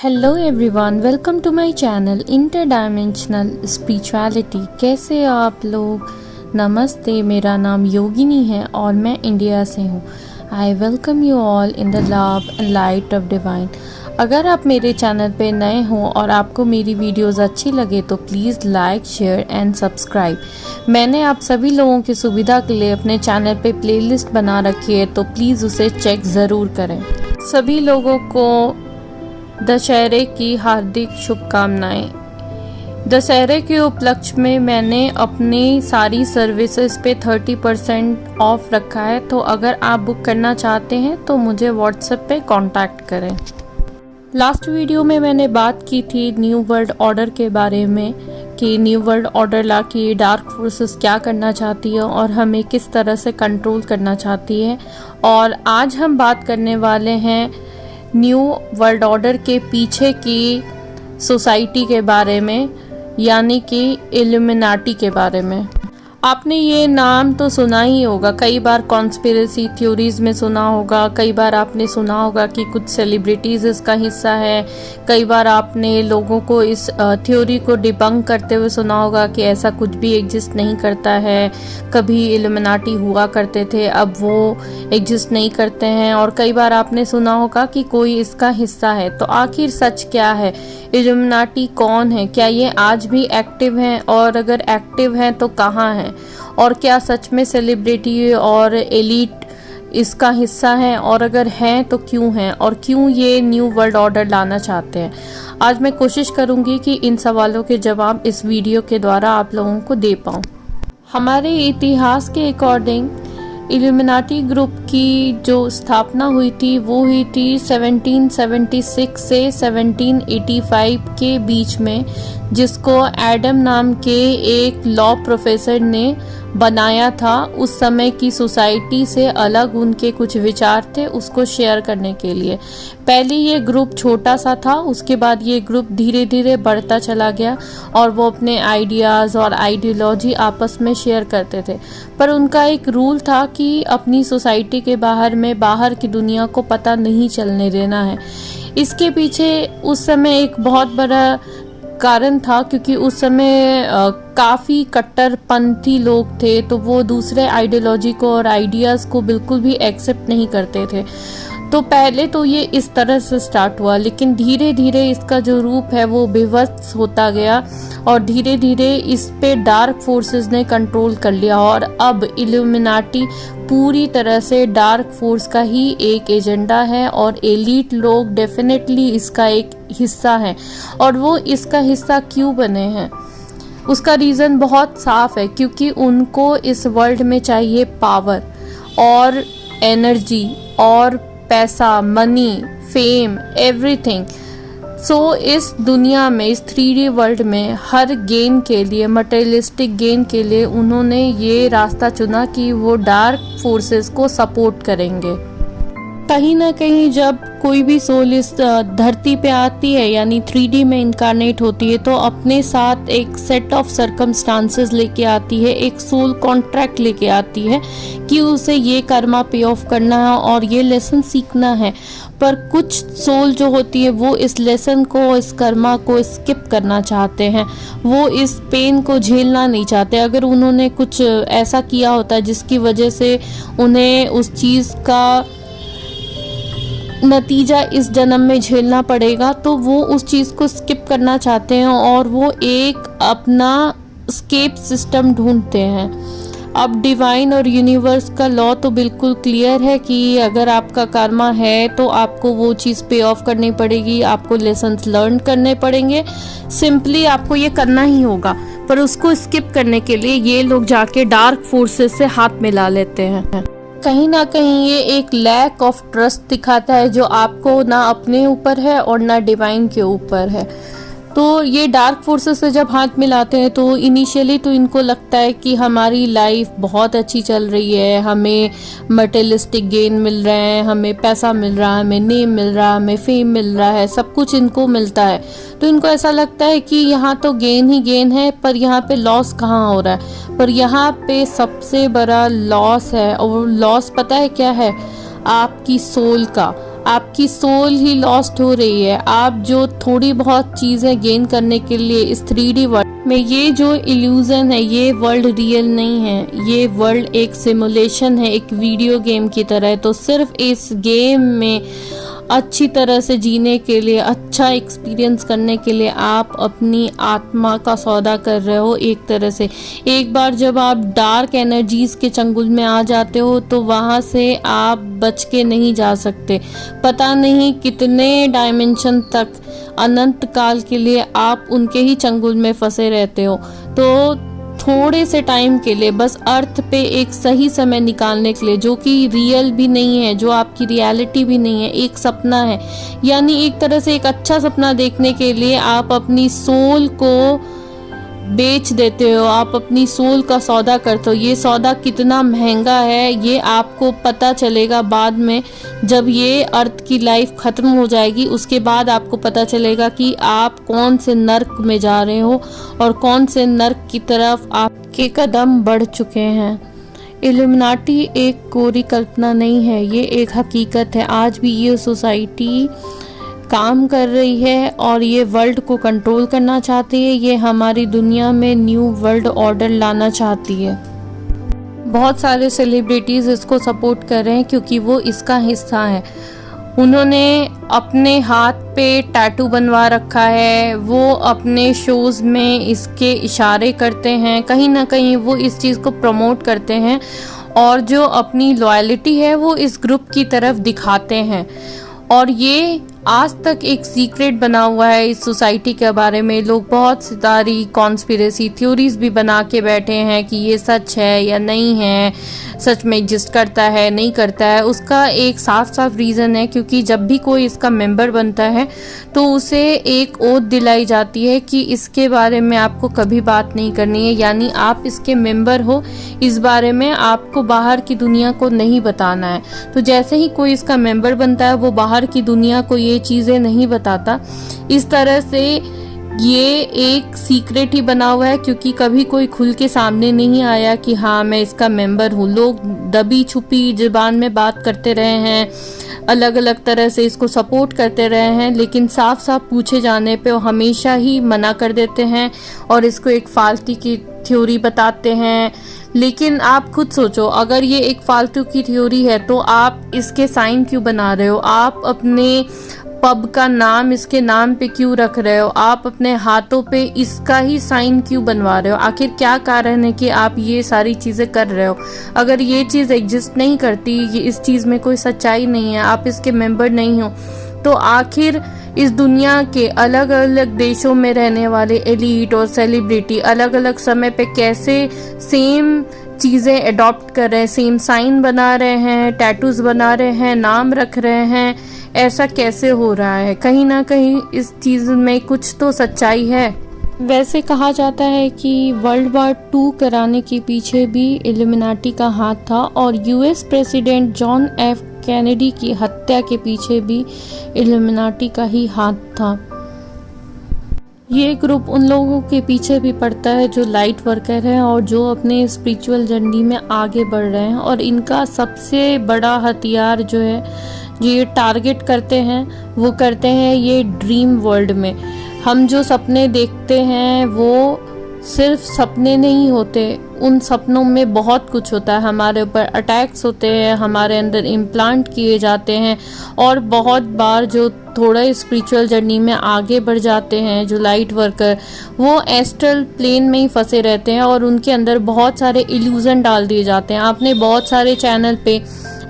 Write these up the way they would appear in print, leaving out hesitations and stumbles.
Hello everyone, welcome to my channel interdimensional spirituality. कैसे हो आप लोग? नमस्ते, मेरा नाम योगिनी है और मैं इंडिया से हूँ। I welcome you all in the love and light of divine. अगर आप मेरे चैनल पे नए हों और आपको मेरी वीडियोस अच्छी लगे तो please like, share and subscribe. मैंने आप सभी लोगों की सुविधा के लिए अपने चैनल पे प्लेलिस्ट बना रखी है, तो प्लीज़ उसे चेक ज़रूर करें। सभी लोगों को दशहरे की हार्दिक शुभकामनाएं। दशहरे के उपलक्ष्य में मैंने अपनी सारी सर्विसेज पे 30% ऑफ रखा है, तो अगर आप बुक करना चाहते हैं तो मुझे व्हाट्सएप पे कांटेक्ट करें। लास्ट वीडियो में मैंने बात की थी न्यू वर्ल्ड ऑर्डर के बारे में कि न्यू वर्ल्ड ऑर्डर ला के डार्क फोर्सेस क्या करना चाहती है और हमें किस तरह से कंट्रोल करना चाहती है। और आज हम बात करने वाले हैं न्यू वर्ल्ड ऑर्डर के पीछे की सोसाइटी के बारे में, यानी कि इल्यूमिनाटी के बारे में। आपने ये नाम तो सुना ही होगा, कई बार कॉन्स्पिरेसी थ्योरीज में सुना होगा, कई बार आपने सुना होगा कि कुछ सेलिब्रिटीज़ इसका हिस्सा है, कई बार आपने लोगों को इस थ्योरी को डिबंक करते हुए सुना होगा कि ऐसा कुछ भी एग्जिस्ट नहीं करता है, कभी इल्यूमिनाटी हुआ करते थे, अब वो एग्जिस्ट नहीं करते हैं। और कई बार आपने सुना होगा कि कोई इसका हिस्सा है। तो आखिर सच क्या है? इल्यूमिनाटी कौन है? क्या ये आज भी एक्टिव हैं? और अगर एक्टिव हैं तो कहाँ हैं? और क्या सच में सेलिब्रिटी और एलीट इसका हिस्सा है? और अगर हैं तो क्यों हैं? और क्यों ये न्यू वर्ल्ड ऑर्डर लाना चाहते हैं? आज मैं कोशिश करूंगी कि इन सवालों के जवाब इस वीडियो के द्वारा आप लोगों को दे पाऊँ। हमारे इतिहास के अकॉर्डिंग इल्यूमिनाटी ग्रुप की जो स्थापना हुई थी वो हुई थी 1776 से 1785 के बीच में, जिसको एडम नाम के एक लॉ प्रोफेसर ने बनाया था। उस समय की सोसाइटी से अलग उनके कुछ विचार थे, उसको शेयर करने के लिए। पहले ये ग्रुप छोटा सा था, उसके बाद ये ग्रुप धीरे धीरे बढ़ता चला गया और वो अपने आइडियाज़ और आइडियोलॉजी आपस में शेयर करते थे। पर उनका एक रूल था कि अपनी सोसाइटी के बाहर की दुनिया को पता नहीं चलने देना है। इसके पीछे उस समय एक बहुत बड़ा कारण था, क्योंकि उस समय काफ़ी कट्टरपंथी लोग थे, तो वो दूसरे आइडियोलॉजी को और आइडियाज़ को बिल्कुल भी एक्सेप्ट नहीं करते थे। तो पहले तो ये इस तरह से स्टार्ट हुआ, लेकिन धीरे धीरे इसका जो रूप है वो विवश होता गया और धीरे धीरे इस पे डार्क फोर्सेस ने कंट्रोल कर लिया। और अब इल्यूमिनाटी पूरी तरह से डार्क फोर्स का ही एक एजेंडा है और एलीट लोग डेफिनेटली इसका एक हिस्सा है। और वो इसका हिस्सा क्यों बने हैं, उसका रीज़न बहुत साफ है, क्योंकि उनको इस वर्ल्ड में चाहिए पावर और एनर्जी और पैसा, मनी, फेम, एवरीथिंग। सो इस दुनिया में, इस 3D वर्ल्ड में हर गेन के लिए, मटेरियलिस्टिक गेन के लिए उन्होंने ये रास्ता चुना कि वो डार्क फोर्सेस को सपोर्ट करेंगे। कहीं ना कहीं जब कोई भी सोल इस धरती पे आती है, यानी 3D में इनकारनेट होती है, तो अपने साथ एक सेट ऑफ सर्कमस्टांसेस लेके आती है, एक सोल कॉन्ट्रैक्ट लेके आती है कि उसे ये कर्मा पे ऑफ करना है और ये लेसन सीखना है। पर कुछ सोल जो होती है वो इस लेसन को, इस कर्मा को स्किप करना चाहते हैं, वो इस पेन को झेलना नहीं चाहते। अगर उन्होंने कुछ ऐसा किया होता है जिसकी वजह से उन्हें उस चीज़ का नतीजा इस जन्म में झेलना पड़ेगा, तो वो उस चीज़ को स्किप करना चाहते हैं और वो एक अपना स्केप सिस्टम ढूंढते हैं। अब डिवाइन और यूनिवर्स का लॉ तो बिल्कुल क्लियर है कि अगर आपका कर्मा है तो आपको वो चीज़ पे ऑफ करनी पड़ेगी, आपको लेसन्स लर्न करने पड़ेंगे, सिंपली आपको ये करना ही होगा। पर उसको स्किप करने के लिए ये लोग जाके डार्क फोर्सेस से हाथ मिला लेते हैं। कहीं ना कहीं ये एक लैक ऑफ ट्रस्ट दिखाता है, जो आपको ना अपने ऊपर है और ना डिवाइन के ऊपर है। तो ये डार्क फोर्सेस से जब हाथ मिलाते हैं तो इनिशियली तो इनको लगता है कि हमारी लाइफ बहुत अच्छी चल रही है, हमें मटेरियलिस्टिक गेन मिल रहे हैं, हमें पैसा मिल रहा है, हमें नेम मिल रहा है, हमें फेम मिल रहा है, सब कुछ इनको मिलता है। तो इनको ऐसा लगता है कि यहाँ तो गेन ही गेन है, पर यहाँ पे लॉस कहाँ हो रहा है। पर यहाँ पे सबसे बड़ा लॉस है, और लॉस पता है क्या है? आपकी सोल का, आपकी सोल ही लॉस्ट हो रही है। आप जो थोड़ी बहुत चीज़ें गेन करने के लिए इस 3D वर्ल्ड में, ये जो इल्यूजन है, ये वर्ल्ड रियल नहीं है, ये वर्ल्ड एक सिमुलेशन है, एक वीडियो गेम की तरह है। तो सिर्फ इस गेम में अच्छी तरह से जीने के लिए, अच्छा एक्सपीरियंस करने के लिए आप अपनी आत्मा का सौदा कर रहे हो एक तरह से। एक बार जब आप डार्क एनर्जीज के चंगुल में आ जाते हो तो वहाँ से आप बच के नहीं जा सकते। पता नहीं कितने डायमेंशन तक, अनंत काल के लिए आप उनके ही चंगुल में फंसे रहते हो। तो थोड़े से टाइम के लिए बस अर्थ पे एक सही समय निकालने के लिए, जो कि रियल भी नहीं है, जो आपकी रियलिटी भी नहीं है, एक सपना है, यानी एक तरह से एक अच्छा सपना देखने के लिए आप अपनी सोल को बेच देते हो, आप अपनी सोल का सौदा करते हो। ये सौदा कितना महंगा है ये आपको पता चलेगा बाद में, जब ये अर्थ की लाइफ ख़त्म हो जाएगी। उसके बाद आपको पता चलेगा कि आप कौन से नर्क में जा रहे हो और कौन से नर्क की तरफ आपके कदम बढ़ चुके हैं। इल्यूमिनाटी एक कोरी कल्पना नहीं है, ये एक हकीकत है। आज भी ये सोसाइटी काम कर रही है और ये वर्ल्ड को कंट्रोल करना चाहती है। ये हमारी दुनिया में न्यू वर्ल्ड ऑर्डर लाना चाहती है। बहुत सारे सेलिब्रिटीज़ इसको सपोर्ट कर रहे हैं क्योंकि वो इसका हिस्सा है। उन्होंने अपने हाथ पे टैटू बनवा रखा है, वो अपने शोज़ में इसके इशारे करते हैं, कहीं ना कहीं वो इस चीज़ को प्रमोट करते हैं और जो अपनी लॉयल्टी है वो इस ग्रुप की तरफ दिखाते हैं। और ये आज तक एक सीक्रेट बना हुआ है इस सोसाइटी के बारे में। लोग बहुत सारी कॉन्स्पिरेसी थ्योरीज भी बना के बैठे हैं कि ये सच है या नहीं है, सच में एग्जिस्ट करता है नहीं करता है। उसका एक साफ साफ रीज़न है, क्योंकि जब भी कोई इसका मेंबर बनता है तो उसे एक ओथ दिलाई जाती है कि इसके बारे में आपको कभी बात नहीं करनी है, यानी आप इसके मेंबर हो, इस बारे में आपको बाहर की दुनिया को नहीं बताना है। तो जैसे ही कोई इसका मेंबर बनता है वो बाहर की दुनिया को ये चीज़ें नहीं बताता। इस तरह से ये एक सीक्रेट ही बना हुआ है, क्योंकि कभी कोई खुल के सामने नहीं आया कि हाँ मैं इसका मेंबर हूँ। लोग दबी छुपी ज़बान में बात करते रहे हैं, अलग अलग तरह से इसको सपोर्ट करते रहे हैं, लेकिन साफ साफ पूछे जाने पे वो हमेशा ही मना कर देते हैं और इसको एक फालतू की थ्योरी बताते हैं। लेकिन आप खुद सोचो, अगर ये एक फालतू की थ्योरी है तो आप इसके साइन क्यों बना रहे हो? आप अपने पब का नाम इसके नाम पे क्यों रख रहे हो? आप अपने हाथों पे इसका ही साइन क्यों बनवा रहे हो? आखिर क्या कारण है कि आप ये सारी चीज़ें कर रहे हो? अगर ये चीज़ एग्जिस्ट नहीं करती, ये इस चीज़ में कोई सच्चाई नहीं है, आप इसके मेंबर नहीं हो, तो आखिर इस दुनिया के अलग अलग देशों में रहने वाले एलीट और सेलिब्रिटी अलग अलग समय पे कैसे सेम चीज़ें अडॉप्ट कर रहे हैं, सेम साइन बना रहे हैं, टैटूज बना रहे हैं, नाम रख रहे हैं? ऐसा कैसे हो रहा है? कहीं ना कहीं इस चीज़ में कुछ तो सच्चाई है। वैसे कहा जाता है कि वर्ल्ड वार 2 कराने के पीछे भी इल्यूमिनाटी का हाथ था और US president John F Kennedy की हत्या के पीछे भी इल्यूमिनाटी का ही हाथ था। ये ग्रुप उन लोगों के पीछे भी पड़ता है जो लाइट वर्कर हैं और जो अपने स्पिरिचुअल जर्नी में आगे बढ़ रहे हैं। और इनका सबसे बड़ा हथियार जो है ये टारगेट करते हैं, वो करते हैं ये ड्रीम वर्ल्ड में। हम जो सपने देखते हैं वो सिर्फ सपने नहीं होते, उन सपनों में बहुत कुछ होता है। हमारे ऊपर अटैक्स होते हैं, हमारे अंदर इम्प्लांट किए जाते हैं और बहुत बार जो थोड़ा स्पिरिचुअल जर्नी में आगे बढ़ जाते हैं, जो लाइट वर्कर, वो एस्ट्रल प्लेन में ही फंसे रहते हैं और उनके अंदर बहुत सारे इल्यूजन डाल दिए जाते हैं। आपने बहुत सारे चैनल पे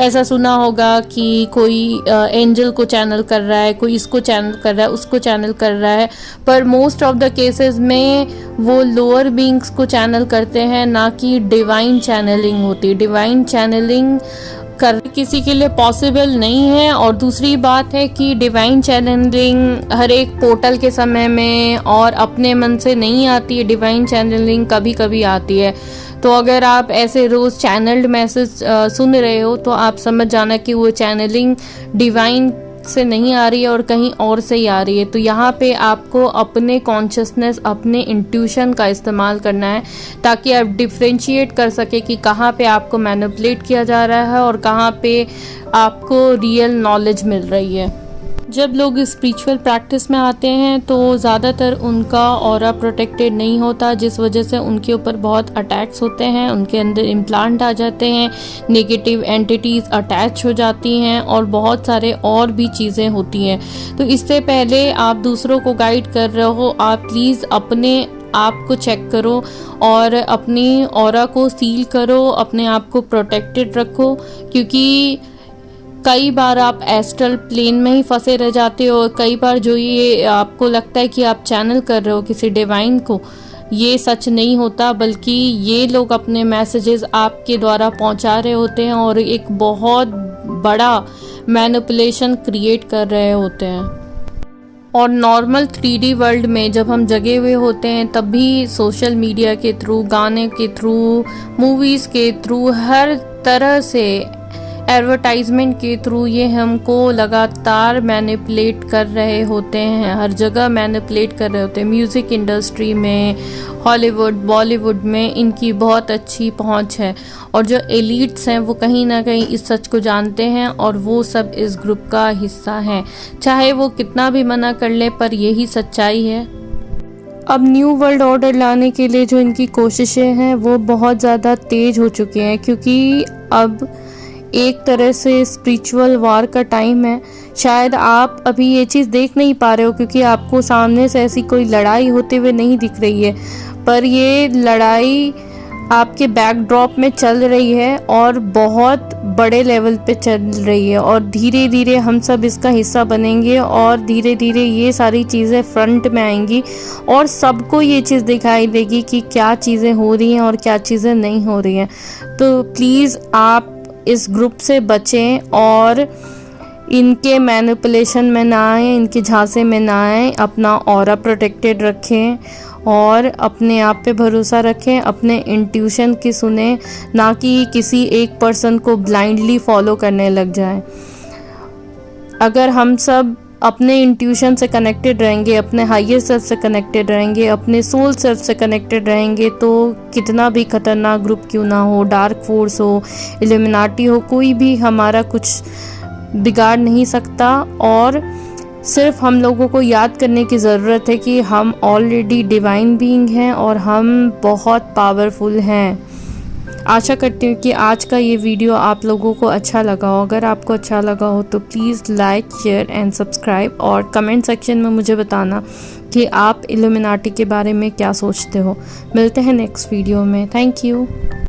ऐसा सुना होगा कि कोई एंजल को चैनल कर रहा है, कोई इसको चैनल कर रहा है, उसको चैनल कर रहा है, पर मोस्ट ऑफ द केसेस में वो लोअर बीइंग्स को चैनल करते हैं, ना कि डिवाइन चैनलिंग होती। डिवाइन चैनलिंग कर किसी के लिए पॉसिबल नहीं है। और दूसरी बात है कि डिवाइन चैनलिंग हर एक पोर्टल के समय में और अपने मन से नहीं आती है। डिवाइन चैनलिंग कभी कभी आती है। तो अगर आप ऐसे रोज़ चैनल्ड मैसेज सुन रहे हो तो आप समझ जाना कि वो चैनलिंग डिवाइन से नहीं आ रही है और कहीं और से ही आ रही है। तो यहाँ पे आपको अपने कॉन्शियसनेस, अपने इंट्यूशन का इस्तेमाल करना है ताकि आप डिफ्रेंशिएट कर सके कि कहाँ पे आपको मैनिपुलेट किया जा रहा है और कहाँ पे आपको रियल नॉलेज मिल रही है। जब लोग स्पिरिचुअल प्रैक्टिस में आते हैं तो ज़्यादातर उनका ऑरा प्रोटेक्टेड नहीं होता, जिस वजह से उनके ऊपर बहुत अटैक्स होते हैं, उनके अंदर इम्प्लांट आ जाते हैं, नेगेटिव एंटिटीज़ अटैच हो जाती हैं और बहुत सारे और भी चीज़ें होती हैं। तो इससे पहले आप दूसरों को गाइड कर रहे हो, आप प्लीज़ अपने आप को चेक करो और अपनी ऑरा को सील करो, अपने आप को प्रोटेक्टेड रखो, क्योंकि कई बार आप एस्ट्रल प्लेन में ही फंसे रह जाते हो। कई बार जो ये आपको लगता है कि आप चैनल कर रहे हो किसी डिवाइन को, ये सच नहीं होता, बल्कि ये लोग अपने मैसेजेस आपके द्वारा पहुंचा रहे होते हैं और एक बहुत बड़ा मैनिपुलेशन क्रिएट कर रहे होते हैं। और नॉर्मल 3D वर्ल्ड में जब हम जगे हुए होते हैं तब भी सोशल मीडिया के थ्रू, गाने के थ्रू, मूवीज़ के थ्रू, हर तरह से एडवर्टाइजमेंट के थ्रू ये हमको लगातार मैनिपुलेट कर रहे होते हैं, हर जगह मैनिपुलेट कर रहे होते हैं। म्यूज़िक इंडस्ट्री में, हॉलीवुड, बॉलीवुड में इनकी बहुत अच्छी पहुंच है और जो एलिट्स हैं वो कहीं ना कहीं इस सच को जानते हैं और वो सब इस ग्रुप का हिस्सा हैं, चाहे वो कितना भी मना कर ले, पर यही सच्चाई है। अब न्यू वर्ल्ड ऑर्डर लाने के लिए जो इनकी कोशिशें हैं वो बहुत ज़्यादा तेज़ हो चुकी हैं, क्योंकि अब एक तरह से स्पिरिचुअल वार का टाइम है। शायद आप अभी ये चीज़ देख नहीं पा रहे हो क्योंकि आपको सामने से ऐसी कोई लड़ाई होते हुए नहीं दिख रही है, पर ये लड़ाई आपके बैकड्रॉप में चल रही है और बहुत बड़े लेवल पे चल रही है और धीरे धीरे हम सब इसका हिस्सा बनेंगे और धीरे धीरे ये सारी चीज़ें फ्रंट में आएंगी और सबको ये चीज़ दिखाई देगी कि क्या चीज़ें हो रही हैं और क्या चीज़ें नहीं हो रही हैं। तो प्लीज़ आप इस ग्रुप से बचें और इनके मैनिपुलेशन में ना आए, इनके झांसे में ना आए, अपना ऑरा प्रोटेक्टेड रखें और अपने आप पे भरोसा रखें, अपने इंट्यूशन की सुने, ना कि किसी एक पर्सन को ब्लाइंडली फॉलो करने लग जाए। अगर हम सब अपने इंट्यूशन से कनेक्टेड रहेंगे, अपने हायर सेल्फ से कनेक्टेड रहेंगे, अपने सोल सेल्फ से कनेक्टेड रहेंगे, तो कितना भी खतरनाक ग्रुप क्यों ना हो, डार्क फोर्स हो, इल्यूमिनाटी हो, कोई भी हमारा कुछ बिगाड़ नहीं सकता। और सिर्फ हम लोगों को याद करने की ज़रूरत है कि हम ऑलरेडी डिवाइन बीइंग हैं और हम बहुत पावरफुल हैं। आशा करती हूँ कि आज का ये वीडियो आप लोगों को अच्छा लगा हो। अगर आपको अच्छा लगा हो तो please like, share and subscribe और कमेंट सेक्शन में मुझे बताना कि आप इल्यूमिनाटी के बारे में क्या सोचते हो। मिलते हैं नेक्स्ट वीडियो में। Thank you.